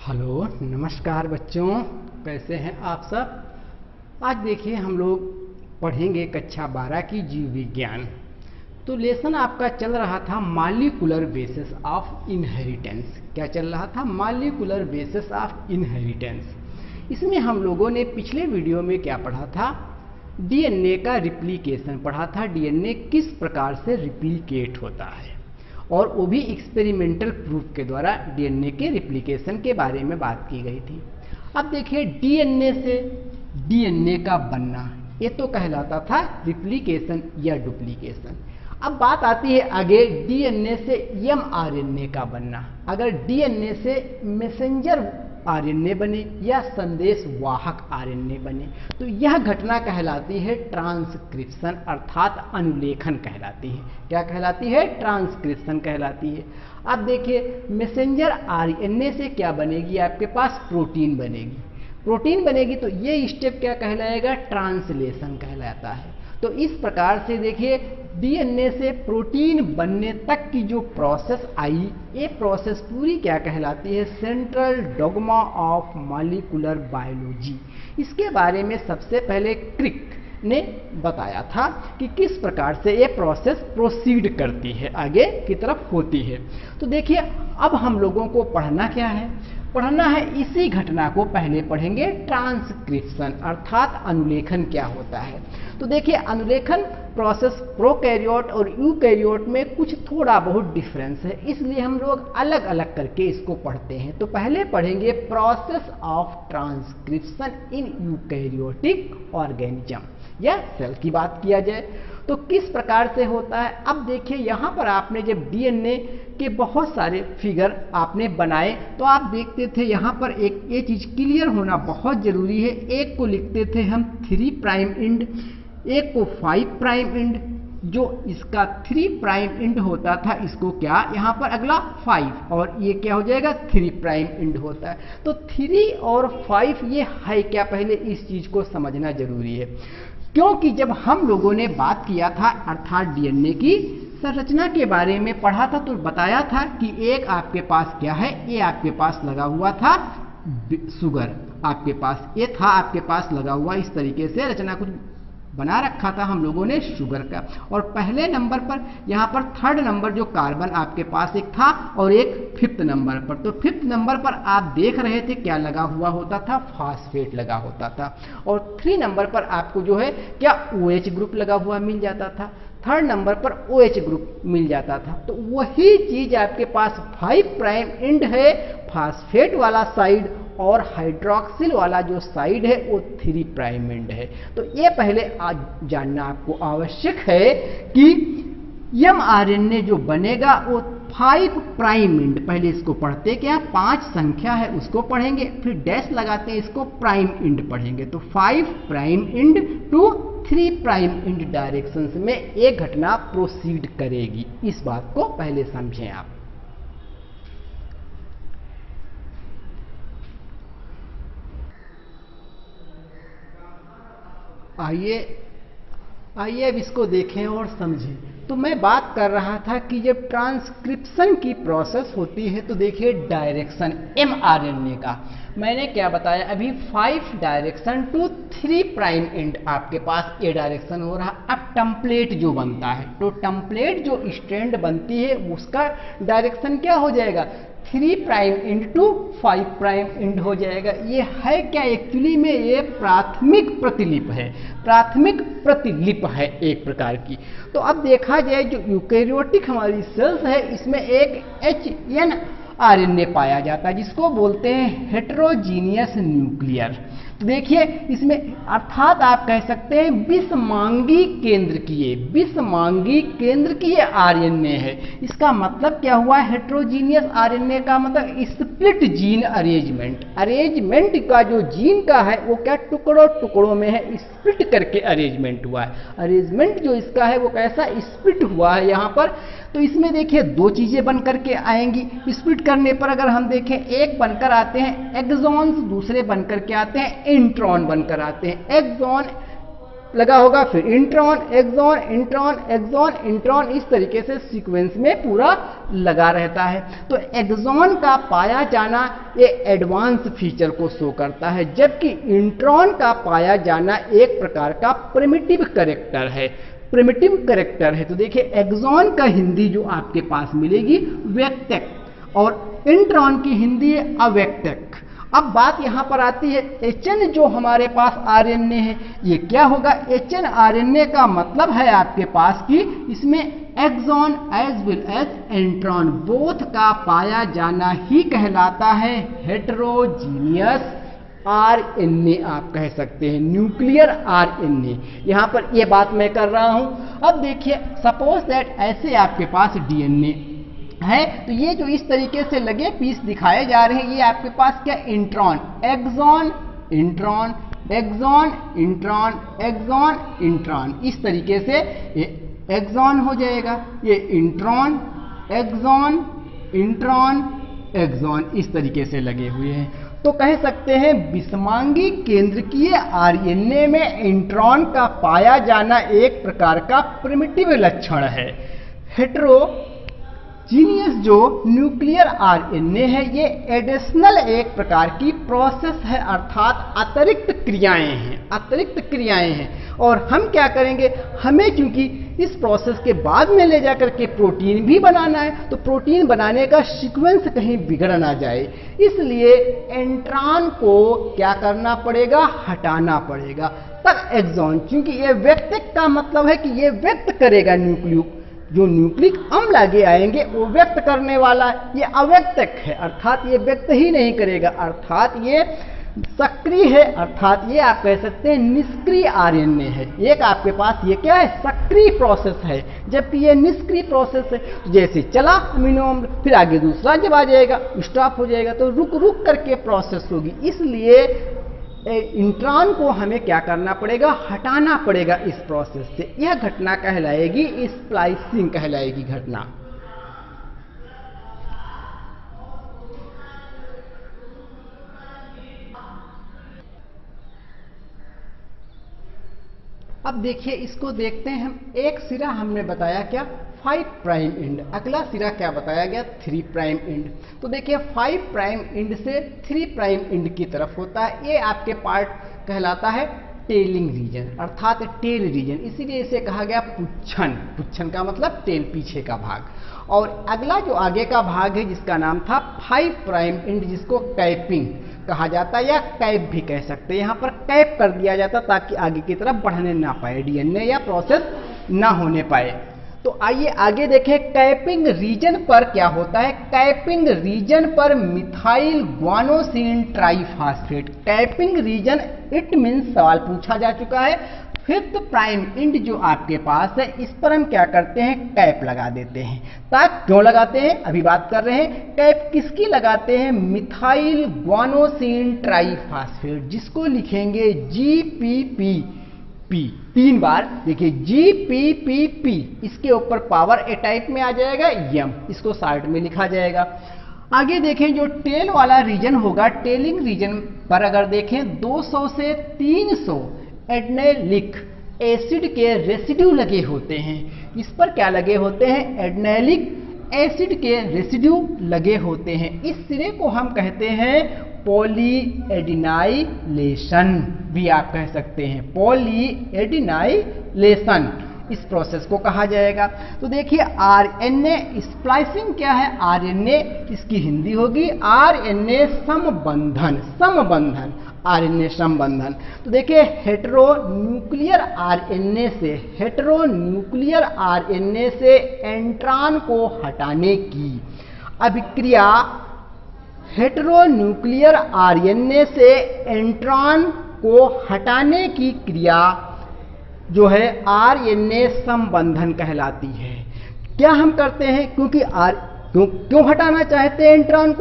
Hello नमस्कार बच्चों, कैसे हैं आप सब। आज देखिए हम लोग पढ़ेंगे कक्षा 12 की जीव विज्ञान। तो लेसन आपका चल रहा था मॉलिक्यूलर बेसिस ऑफ इनहेरिटेंस। क्या चल रहा था? Molecular basis of inheritance. इसमें हम लोगों ने पिछले वीडियो में क्या पढ़ा था? डीएनए का रिप्लिकेशन पढ़ा था। डीएनए किस प्रकार से रिप्लिकेट होता है, और वो भी एक्सपेरिमेंटल प्रूफ के द्वारा डीएनए के रिप्लिकेशन के बारे में बात की गई थी। अब देखिए डीएनए से डीएनए का बनना, ये तो कहलाता था रिप्लिकेशन या डुप्लीकेशन। अब बात आती है आगे डीएनए से एमआरएनए का बनना। अगर डीएनए से मैसेंजर आरएनए बने या संदेश वाहक आरएनए बने तो यह घटना कहलाती है ट्रांसक्रिप्शन, अर्थात अनुलेखन कहलाती है। क्या कहलाती है? ट्रांसक्रिप्शन कहलाती है। अब देखिए मैसेंजर आरएनए से क्या बनेगी? आपके पास प्रोटीन बनेगी। प्रोटीन बनेगी तो ये स्टेप क्या कहलाएगा? ट्रांसलेशन कहलाता है। तो इस प्रकार से देखिए डीएनए से प्रोटीन बनने तक की जो प्रोसेस आई, ये प्रोसेस पूरी क्या कहलाती है? Central dogma of molecular biology. इसके बारे में सबसे पहले क्रिक ने बताया था कि किस प्रकार से ये प्रोसेस प्रोसीड करती है, आगे की तरफ होती है। तो देखिए अब हम लोगों को पढ़ना क्या है? पढ़ना है इसी घटना को पहले पढ़ेंगे, ट्रांसक्रिप्शन अर्थात अनुलेखन क्या होता है। तो देखिए अनुलेखन प्रोसेस प्रोकैरियोट और यूकैरियोट में कुछ थोड़ा बहुत डिफरेंस है, इसलिए हम लोग अलग अलग करके इसको पढ़ते हैं। तो पहले पढ़ेंगे process of transcription in eukaryotic organism या सेल की बात किया जाए तो किस प्रकार से होता है। अब देखिए यहाँ पर आपने जब डीएनए के बहुत सारे फिगर आपने बनाए तो आप देखते थे यहाँ पर एक ये चीज़ क्लियर होना बहुत ज़रूरी है। एक को लिखते थे हम 3 प्राइम एंड, एक को 5 प्राइम एंड। जो इसका 3 प्राइम एंड होता था इसको क्या यहाँ पर अगला 5, और ये क्या हो जाएगा? 3 प्राइम एंड होता है। तो 3 और 5 ये है क्या? पहले इस चीज़ को समझना जरूरी है, क्योंकि जब हम लोगों ने बात किया था अर्थात डीएनए की संरचना के बारे में पढ़ा था तो बताया था कि एक आपके पास क्या है, ये आपके पास लगा हुआ था शुगर, आपके पास ये था आपके पास लगा हुआ, इस तरीके से रचना कुछ बना रखा था हम लोगों ने शुगर का। और पहले नंबर पर यहाँ पर 3rd नंबर जो कार्बन आपके पास एक था और एक 5th नंबर पर। तो 5th नंबर पर आप देख रहे थे क्या लगा हुआ होता था? फास्फेट लगा होता था। और 3 नंबर पर आपको जो है क्या OH ग्रुप लगा हुआ मिल जाता था। 3rd नंबर पर OH ग्रुप मिल जाता था। तो वही चीज आपके पास 5 प्राइम एंड है फास्फेट वाला साइड, और हाइड्रोक्सिल वाला जो साइड है वो 3 प्राइम एंड है। तो ये पहले आज जानना आपको आवश्यक है कि एमआरएनए जो बनेगा वो 5 प्राइम एंड, पहले इसको पढ़ते क्या? 5 संख्या है उसको पढ़ेंगे, फिर डैश लगाते हैं इसको प्राइम एंड पढ़ेंगे। तो 5 prime end to 3 prime end directions में एक घटना प्रोसीड करेगी। इस बात को पहले समझें आप। आइए अब इसको देखें और समझें। तो मैं बात कर रहा था कि जब ट्रांसक्रिप्शन की प्रोसेस होती है तो देखिए डायरेक्शन एमआरएनए का मैंने क्या बताया अभी? 5 डायरेक्शन टू 3 प्राइम एंड आपके पास ये डायरेक्शन हो रहा। अब टेम्पलेट जो बनता है, तो टेम्पलेट जो स्ट्रैंड बनती है उसका डायरेक्शन क्या हो जाएगा? 3 prime end to 5 prime end हो जाएगा। ये है क्या? एक्चुअली में ये प्राथमिक प्रतिलिप है, प्राथमिक प्रतिलिप है एक प्रकार की। तो अब देखा जाए जो यूकैरियोटिक हमारी सेल्स है इसमें एक HN आरएनए पाया जाता है जिसको बोलते हैं हेटेरोजीनियस न्यूक्लियर। तो देखिए इसमें अर्थात आप कह सकते हैं विषमांगी केंद्र की ये आरएनए है। इसका मतलब क्या हुआ? हेटेरोजीनियस आरएनए का मतलब स्प्लिट जीन अरेंजमेंट का जो जीन का है वो क्या टुकड़ों में है, स्प्लिट करके अरेंजमेंट हुआ है। अरेंजमेंट जो इसका है वो कैसा स्प्लिट हुआ है यहाँ पर। तो इसमें देखिए 2 चीजें बन करके आएंगी स्प्लिट करने पर। अगर हम देखें एक बनकर आते हैं एक्सॉन्स, दूसरे बनकर के आते हैं इंट्रॉन बनकर आते हैं। एक्सॉन लगा होगा, फिर intron, exon, intron, exon, intron, इस तरीके से सीक्वेंस में पूरा लगा रहता है। तो एक्सॉन का पाया जाना ये एडवांस फीचर को शो करता है, जबकि इंट्रॉन का पाया जाना एक प्रकार का प्रिमिटिव कैरेक्टर है, प्रिमिटिव कैरेक्टर है। तो देखिए एक्सॉन का हिंदी जो आपके पास मिलेगी व्यक्तक, और इंट्रॉन की हिंदी है अव्यक्तक। अब बात यहां पर आती है एचएन जो हमारे पास आरएनए है, ये क्या होगा? एचएन आरएनए का मतलब है आपके पास कि इसमें exon as well as intron both का पाया जाना ही कहलाता है हेटेरोजीनियस आरएनए, आप कह सकते हैं न्यूक्लियर आरएनए। यहां पर ये बात मैं कर रहा हूं। अब देखिए सपोज दैट ऐसे आपके पास डीएनए है, तो ये जो इस तरीके से लगे पीस दिखाए जा रहे हैं, ये आपके पास क्या intron, exon, intron, exon, intron, exon, intron, इस तरीके से ये एक्सॉन हो जाएगा, ये इंट्रॉन, एक्सॉन, इंट्रॉन, एक्सॉन, इस तरीके से लगे हुए हैं। तो कह सकते हैं विषमांगी केंद्रकीय आरएनए में इंट्रॉन का पाया जाना एक प्रकार का प्रिमिटिव लक्षण है। हेटेरोजीनियस जो न्यूक्लियर आरएनए है ये एडिशनल एक प्रकार की प्रोसेस है, अर्थात अतिरिक्त क्रियाएं हैं, अतिरिक्त क्रियाएं हैं। और हम क्या करेंगे, हमें क्योंकि इस प्रोसेस के बाद में ले जाकर के प्रोटीन भी बनाना है, तो प्रोटीन बनाने का सीक्वेंस कहीं बिगड़ ना जाए, इसलिए इंट्रॉन को क्या करना पड़ेगा, हटाना पड़ेगा। तब एक्सॉन, क्योंकि ये व्यक्तक का मतलब है कि ये व्यक्त करेगा जो न्यूक्लिक अम्ल आगे आएंगे वो व्यक्त करने वाला, ये अव्यक्तक है, अर्थात ये व्यक्त ही नहीं करेगा, अर्थात ये सक्रिय है, अर्थात ये आप कह सकते हैं निष्क्रिय आरएनए है। एक आपके पास ये क्या है, सक्रिय प्रोसेस है, जबकि ये निष्क्रिय प्रोसेस है। तो जैसे चला अमीनो अम्ल, फिर आगे दूसरा जब आ जाएगा स्टॉप हो जाएगा, तो रुक रुक करके प्रोसेस होगी, इसलिए इंट्रॉन को हमें क्या करना पड़ेगा, हटाना पड़ेगा इस प्रोसेस से। यह घटना कहलाएगी स्प्लाइसिंग कहलाएगी घटना। अब देखिए इसको देखते हैं हम। एक सिरा हमने बताया क्या, 5 प्राइम एंड, अगला सिरा क्या बताया गया, 3 प्राइम एंड। तो देखिए 5 प्राइम एंड से 3 प्राइम एंड की तरफ होता है, ये आपके पार्ट कहलाता है टेलिंग रीजन, अर्थात टेल रीजन, इसीलिए इसे कहा गया पुच्छन। पुच्छन का मतलब टेल, पीछे का भाग। और अगला जो आगे का भाग है जिसका नाम था 5 प्राइम एंड, जिसको कैपिंग कहा जाता है या कैप भी कह सकते हैं। यहाँ पर कैप कर दिया जाता ताकि आगे की तरफ बढ़ने ना पाए डीएनए या प्रोसेस ना होने पाए। तो आइए आगे देखें कैपिंग रीजन पर क्या होता है। कैपिंग रीजन पर methyl guanosine triphosphate, capping region it means, सवाल पूछा जा चुका है, 5th प्राइम एंड जो आपके पास है इस पर हम क्या करते हैं, कैप लगा देते हैं। ताकि क्यों लगाते हैं, अभी बात कर रहे हैं। कैप किसकी लगाते हैं, मिथाइल ग्वानोसिन ट्राइफॉस्फेट, जिसको लिखेंगे GPP 3 बार। देखिए GPP, इसके ऊपर पावर ए टाइप में आ जाएगा यम, इसको साइड में लिखा जाएगा। आगे देखें जो टेल वाला रीजन होगा, टेलिंग रीजन पर अगर देखें 200 से 300 एडेनिलिक एसिड के रेसिड्यू लगे होते हैं। इस पर क्या लगे होते हैं, एडेनिलिक एसिड के रेसिड्यू लगे होते हैं। इस सिरे को हम कहते हैं पॉलीएडिनाइलेशन, भी आप कह सकते हैं पॉलीएडिनाइलेशन, इस प्रोसेस को कहा जाएगा। तो देखिए आरएनए स्प्लाइसिंग क्या है, आरएनए इसकी हिंदी होगी आरएनए समबंधन, समबंधन, आरएनए संबंधन। तो देखिए हेटेरोन्यूक्लियर आरएनए से, हेटेरोन्यूक्लियर आरएनए से इंट्रॉन को हटाने की अभिक्रिया, हेटेरोन्यूक्लियर आरएनए से इंट्रॉन को हटाने की क्रिया जो है आरएनए संबंधन कहलाती है। क्या हम करते हैं, क्योंकि क्यों हटाना चाहते हैं इंट्रॉन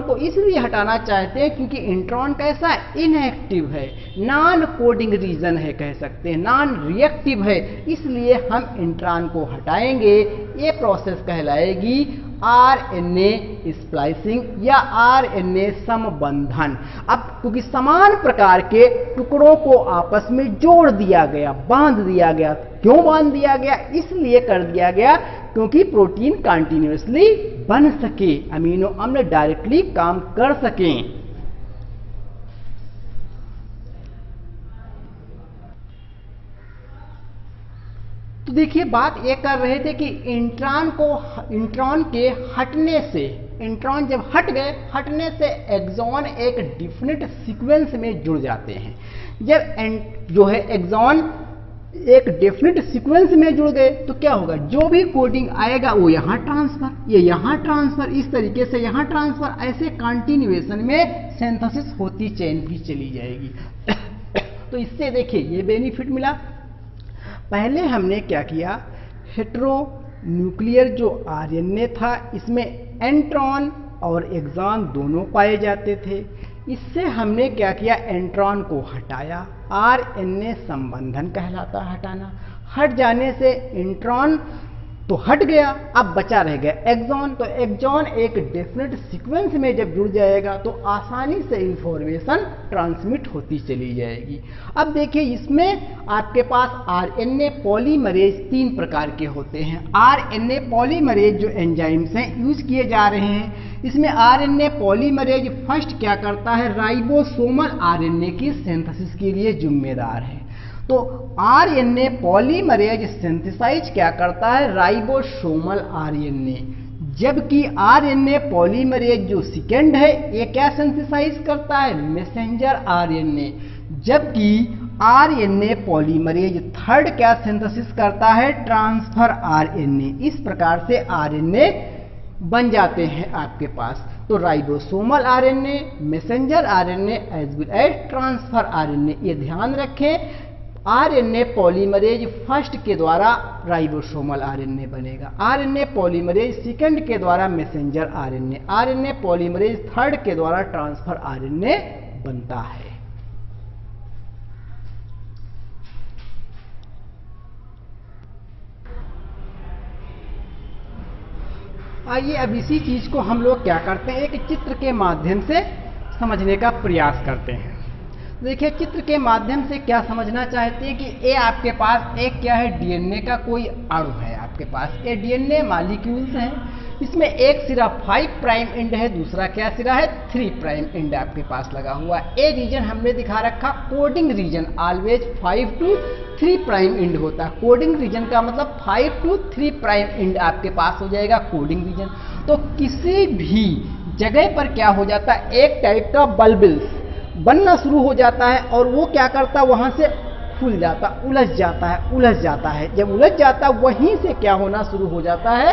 को इसलिए हटाना चाहते हैं क्योंकि इंट्रॉन कैसा है, इनएक्टिव है, नॉन कोडिंग रीजन है, कह सकते हैं नॉन रिएक्टिव है, इसलिए हम इंट्रॉन को हटाएंगे। ये प्रोसेस कहलाएगी आरएनए स्प्लाइसिंग या आरएनए समबंधन। अब क्योंकि समान प्रकार के टुकड़ों को आपस में जोड़ दिया गया, बांध दिया गया। क्यों बांध दिया गया? इसलिए कर दिया गया क्योंकि प्रोटीन कंटिन्यूअसली बन सके, अमीनो अम्ल डायरेक्टली काम कर सकें। तो देखिए बात ये कर रहे थे कि इंट्रॉन के हटने से, इंट्रॉन जब हट गए, हटने से एक्सॉन एक डिफिनिट सीक्वेंस में जुड़ जाते हैं। जब जो है एक्सॉन एक डेफिनेट सीक्वेंस में जुड़ गए तो क्या होगा, जो भी कोडिंग आएगा वो यहाँ ट्रांसफर, ये यहाँ ट्रांसफर, इस तरीके से यहाँ ट्रांसफर, ऐसे कंटिन्यूएशन में सिंथेसिस होती चेन भी चली जाएगी। तो इससे देखिए ये बेनिफिट मिला। पहले हमने क्या किया, हेटेरो न्यूक्लियर जो आरएनए था इसमें एंट्रॉन और एक्सॉन दोनों पाए जाते थे। इससे हमने क्या किया, एंट्रॉन को हटाया, आरएनए संबंधन कहलाता हटाना। हट जाने से इंट्रॉन तो हट गया, अब बचा रह गया एक्सॉन। तो एक्सॉन एक डेफिनेट सीक्वेंस में जब जुड़ जाएगा तो आसानी से इंफॉर्मेशन ट्रांसमिट होती चली जाएगी। अब देखिए इसमें आपके पास आरएनए पॉलीमरेज 3 प्रकार के होते हैं। आरएनए पॉलीमरेज जो एंजाइम्स हैं यूज किए जा रहे हैं, इसमें आरएनए पॉलीमरेज फर्स्ट क्या करता है, राइबोसोमल आरएनए की सिंथेसिस के लिए जिम्मेदार है। तो आरएनए पॉलीमरेज सिंथेसाइज क्या करता है, राइबोसोमल आरएनए। जबकि आरएनए पॉलीमरेज जो सेकंड है ये क्या सिंथेसाइज करता है, मैसेंजर आरएनए। जबकि आरएनए पॉलीमरेज थर्ड क्या सिंथेसिस करता है, ट्रांसफर आरएनए। इस प्रकार से आरएनए बन जाते हैं आपके पास। तो ribosomal RNA, messenger RNA as well as transfer RNA. ये ध्यान रखें, आरएनए पॉलीमरेज फर्स्ट के द्वारा राइबोसोमल आरएनए बनेगा, आरएनए पॉलीमरेज सेकंड के द्वारा messenger RNA, RNA polymerase third के द्वारा ट्रांसफर आरएनए बनता है। आइए अब इसी चीज को हम लोग क्या करते हैं, एक चित्र के माध्यम से समझने का प्रयास करते हैं। देखिए चित्र के माध्यम से क्या समझना चाहते हैं कि ये आपके पास एक क्या है, डीएनए का कोई अणु है आपके पास। ये डीएनए मॉलिक्यूल्स हैं, इसमें एक सिरा 5 प्राइम एंड है, दूसरा क्या सिरा है 3 प्राइम एंड आपके पास लगा हुआ है। ए रीजन हमने दिखा रखा coding region, always 5 to 3 prime and होता है। कोडिंग रीजन का मतलब 5 to 3 प्राइम एंड आपके पास हो जाएगा कोडिंग रीजन। तो किसी भी जगह पर क्या हो जाता है, एक टाइप का बल्बिल्स बनना शुरू हो जाता है और वो क्या करता है, वहां से फूल जाता, उलझ जाता है। जब उलझ जाता है वहीं से क्या होना शुरू हो जाता है,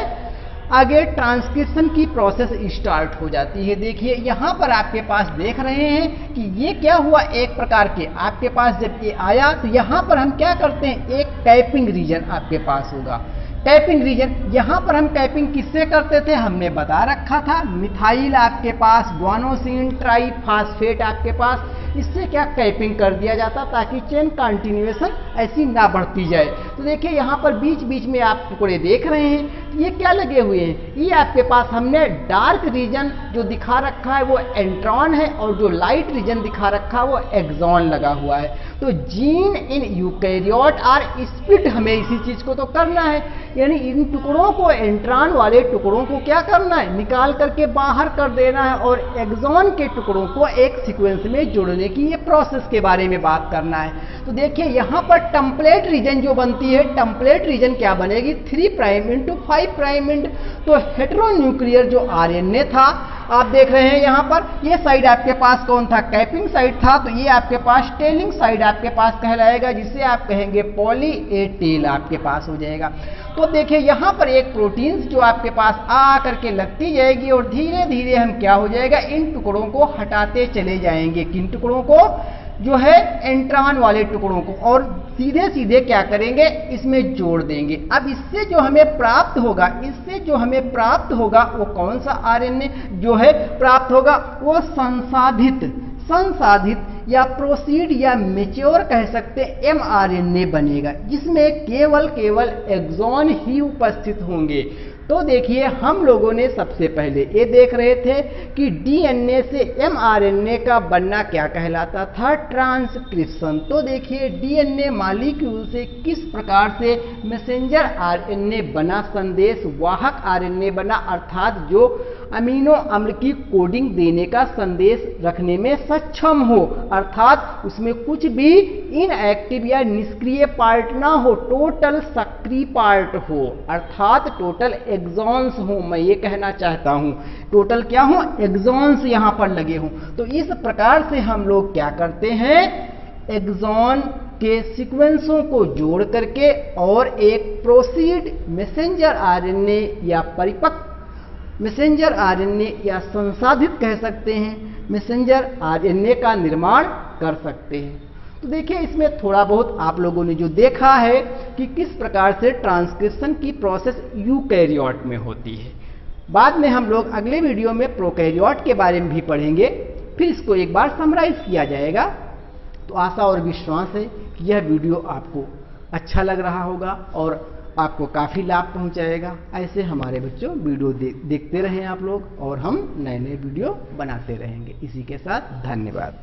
आगे ट्रांसक्रिप्शन की प्रोसेस स्टार्ट हो जाती है। देखिए यहाँ पर आपके पास देख रहे हैं कि ये क्या हुआ, एक प्रकार के आपके पास जब ये आया तो यहाँ पर हम क्या करते हैं, एक कैपिंग रीजन आपके पास होगा। कैपिंग रीजन, यहाँ पर हम कैपिंग किससे करते थे, हमने बता रखा था, मिथाइल आपके पास, ग्वानोसिन ट्राइफॉस्फेट आपके पास, इससे क्या कैपिंग कर दिया जाता ताकि चेन कंटिन्यूएशन ऐसी ना बढ़ती जाए। तो देखिए यहाँ पर बीच बीच में आप टुकड़े देख रहे हैं, ये क्या लगे हुए हैं, ये आपके पास हमने डार्क रीजन जो दिखा रखा है वो एंट्रॉन है और जो लाइट रीजन दिखा रखा है वो एक्सॉन लगा हुआ है। तो gene in eukaryote are split, हमें इसी चीज को तो करना है, यानी इन टुकड़ों को, एंट्रॉन वाले टुकड़ों को क्या करना है, निकाल करके बाहर कर देना है और एक्सॉन के टुकड़ों को एक सीक्वेंस में जोड़ने की ये प्रोसेस के बारे में बात करना है। तो देखिए यहाँ पर टेम्पलेट रीजन जो बनती है, टेम्पलेट रीजन क्या बनेगी, 3 प्राइम इंटू 5 प्राइम इंट। तो हेटेरोन्यूक्लियर जो आरएनए था आप देख रहे हैं यहाँ पर, ये साइड आपके पास कौन था, कैपिंग साइड था, तो ये आपके पास टेलिंग साइड आपके पास कहलाएगा, जिसे आप कहेंगे पॉली ए टेल आपके पास हो जाएगा। तो देखिए यहाँ पर एक प्रोटीन जो आपके पास आ करके लगती जाएगी और धीरे धीरे हम क्या हो जाएगा, इन टुकड़ों को हटाते चले जाएंगे। किन टुकड़ों को, जो है एंट्रॉन वाले टुकड़ों को, और सीधे सीधे क्या करेंगे, इसमें जोड़ देंगे। अब इससे जो हमें प्राप्त होगा, इससे जो हमें प्राप्त होगा वो कौन सा आरएनए जो है प्राप्त होगा, वो संसाधित या प्रोसीड या मेच्योर कह सकते एमआरएनए बनेगा, जिसमें केवल एक्सॉन ही उपस्थित होंगे। तो देखिए हम लोगों ने सबसे पहले ये देख रहे थे कि डीएनए से एमआरएनए का बनना क्या कहलाता था, ट्रांसक्रिप्शन। तो देखिए डीएनए मॉलिक्यूल से किस प्रकार से मैसेंजर आरएनए बना, संदेश वाहक आरएनए बना, अर्थात जो अमीनो अम्ल की कोडिंग देने का संदेश रखने में सक्षम हो, अर्थात उसमें कुछ भी इनएक्टिव या निष्क्रिय पार्ट ना हो, टोटल सक्रिय पार्ट हो, अर्थात टोटल एक्सॉन्स हो। मैं ये कहना चाहता हूं टोटल क्या हो, एक्सॉन्स यहां पर लगे हों। तो इस प्रकार से हम लोग क्या करते हैं, एक्सॉन के सीक्वेंसों को जोड़ करके और एक प्रोसीड मैसेंजर आरएनए या परिपक्व मैसेंजर आरएनए या संसाधित कह सकते हैं मैसेंजर आरएनए का निर्माण कर सकते हैं। तो देखिए इसमें थोड़ा बहुत आप लोगों ने जो देखा है कि किस प्रकार से ट्रांसक्रिप्शन की प्रोसेस यूकैरियोट में होती है। बाद में हम लोग अगले वीडियो में प्रोकैरियोट के बारे में भी पढ़ेंगे, फिर इसको एक बार समराइज किया जाएगा। तो आशा और विश्वास है कि यह वीडियो आपको अच्छा लग रहा होगा और आपको काफ़ी लाभ पहुंचाएगा। ऐसे हमारे बच्चों वीडियो देखते रहें आप लोग और हम नए नए वीडियो बनाते रहेंगे। इसी के साथ धन्यवाद।